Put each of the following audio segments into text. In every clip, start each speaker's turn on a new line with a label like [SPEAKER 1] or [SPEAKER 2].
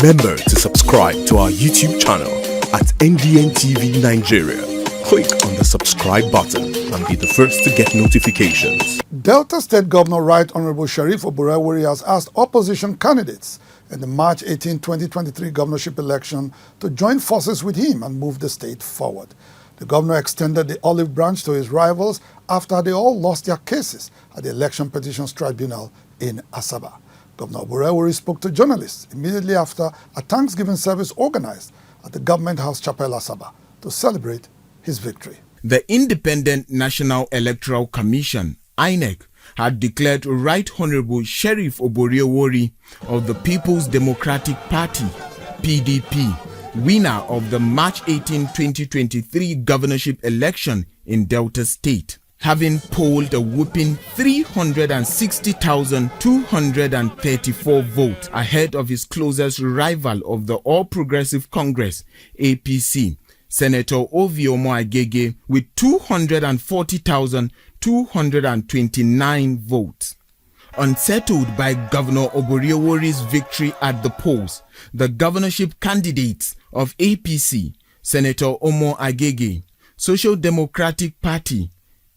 [SPEAKER 1] Remember to subscribe to our YouTube channel at NDN TV Nigeria. Click on the subscribe button and be the first to get notifications.
[SPEAKER 2] Delta State Governor Right Honorable Sheriff Oborevwori has asked opposition candidates in the March 18, 2023 governorship election to join forces with him and move the state forward. The governor extended the olive branch to his rivals after they all lost their cases at the Election Petitions Tribunal in Asaba. Governor Oborevwori spoke to journalists immediately after a Thanksgiving service organized at the Government House Chapel Asaba to celebrate his victory.
[SPEAKER 3] The Independent National Electoral Commission, INEC, had declared Right Honorable Sheriff Oborevwori of the People's Democratic Party, PDP, winner of the March 18, 2023 governorship election in Delta State, having polled a whopping 360,234 votes ahead of his closest rival of the All Progressive Congress, APC, Senator Oborevwori Agege, with 240,229 votes. Unsettled by Governor Oborevwori's victory at the polls, the governorship candidates of APC, Senator Oborevwori Agege, Social Democratic Party,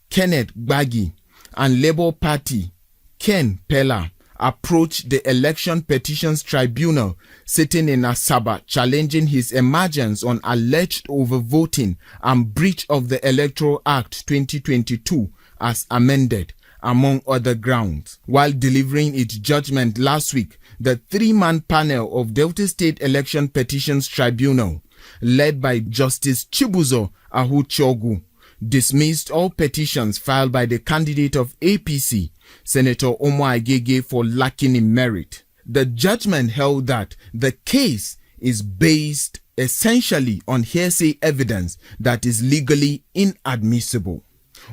[SPEAKER 3] Kenneth Gbagi, and Labour Party, Ken Pella, approached the Election Petitions Tribunal sitting in Asaba, challenging his emergence on alleged overvoting and breach of the Electoral Act 2022 as amended, among other grounds. While delivering its judgment last week, the three-man panel of Delta State Election Petitions Tribunal, led by Justice Chibuzo Ahuchogu, dismissed all petitions filed by the candidate of APC, Senator Oborevwori Agege, for lacking in merit. The judgment held that the case is based essentially on hearsay evidence that is legally inadmissible,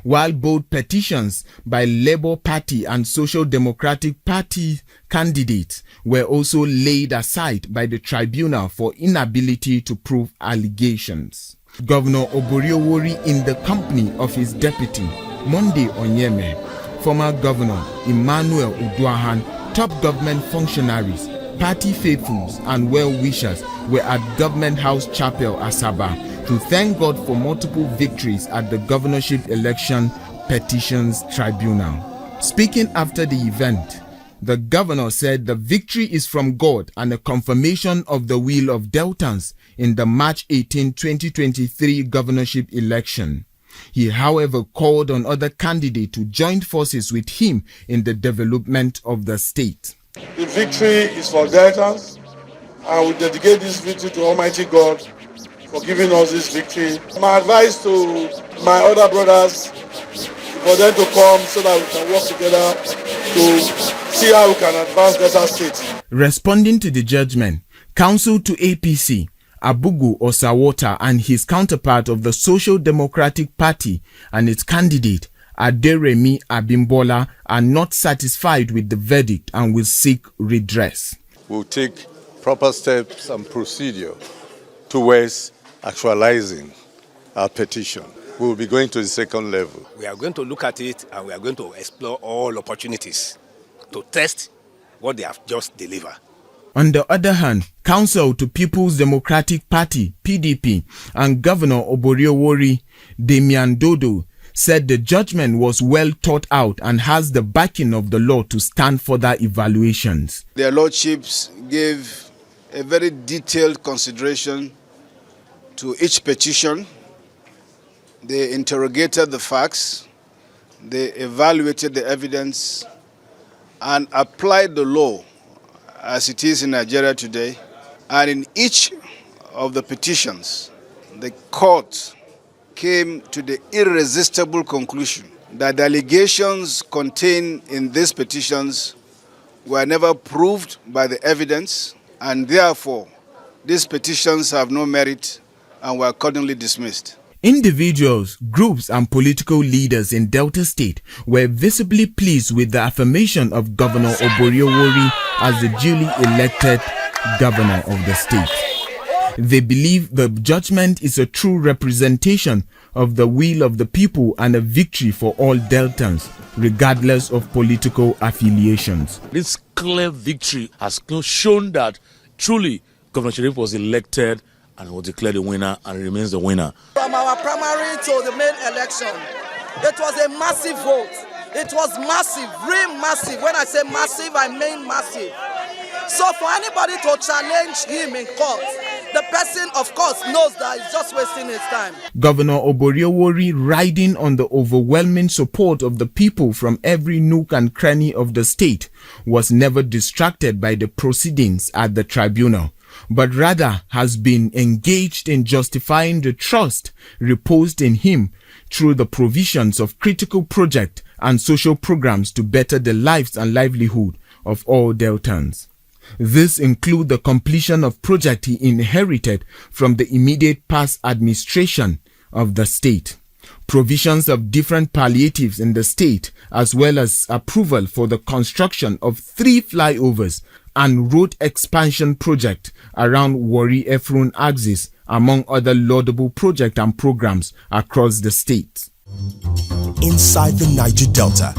[SPEAKER 3] while both petitions by Labour Party and Social Democratic Party candidates were also laid aside by the tribunal for inability to prove allegations. Governor Oborevwori, in the company of his deputy, Monday Onyeme, former Governor Emmanuel Uduaghan, top government functionaries, party faithfuls and well-wishers were at Government House Chapel, Asaba, to thank God for multiple victories at the Governorship Election Petitions Tribunal. Speaking after the event, the governor said the victory is from God and a confirmation of the will of Deltans in the March 18, 2023 governorship election. He, however, called on other candidates to join forces with him in the development of the state.
[SPEAKER 4] The victory is for Deltans, and we dedicate this victory to Almighty God for giving us this victory. My advice to my other brothers for them to come so that we can work together to see how we can advance Delta State.
[SPEAKER 3] Responding to the judgment, counsel to APC, Abugu Osawota, and his counterpart of the Social Democratic Party and its candidate, Aderemi Abimbola, are not satisfied with the verdict and will seek redress.
[SPEAKER 5] We'll take proper steps and procedure towards actualizing our petition. We will be going to the second level.
[SPEAKER 6] We are going to look at it and we are going to explore all opportunities to test what they have just delivered.
[SPEAKER 3] On the other hand, counsel to People's Democratic Party, PDP, and Governor Oborevwori, Damian Dodo, said the judgment was well thought out and has the backing of the law to stand further evaluations.
[SPEAKER 7] Their lordships gave a very detailed consideration to each petition. They interrogated the facts, they evaluated the evidence, and applied the law as it is in Nigeria today. And in each of the petitions, the court came to the irresistible conclusion that the allegations contained in these petitions were never proved by the evidence, and therefore these petitions have no merit and were accordingly dismissed.
[SPEAKER 3] Individuals, groups, and political leaders in Delta State were visibly pleased with the affirmation of Governor Oborevwori as the duly elected governor of the state. They believe the judgment is a true representation of the will of the people and a victory for all Deltans, regardless of political affiliations.
[SPEAKER 8] This clear victory has shown that truly Governor Sharif was elected and was declared the winner and remains the winner.
[SPEAKER 9] From our primary to the main election, it was a massive vote. It was massive, real massive. When I say massive, I mean massive. So for anybody to challenge him in court, the person, of course, knows that he's just wasting his time.
[SPEAKER 3] Governor Oborevwori, riding on the overwhelming support of the people from every nook and cranny of the state, was never distracted by the proceedings at the tribunal, but rather has been engaged in justifying the trust reposed in him through the provisions of critical projects and social programs to better the lives and livelihood of all Deltans. This includes the completion of projects he inherited from the immediate past administration of the state, provisions of different palliatives in the state, as well as approval for the construction of 3 flyovers and road expansion project around Oborevwori axis, among other laudable projects and programs across the state.
[SPEAKER 1] Inside the Niger Delta,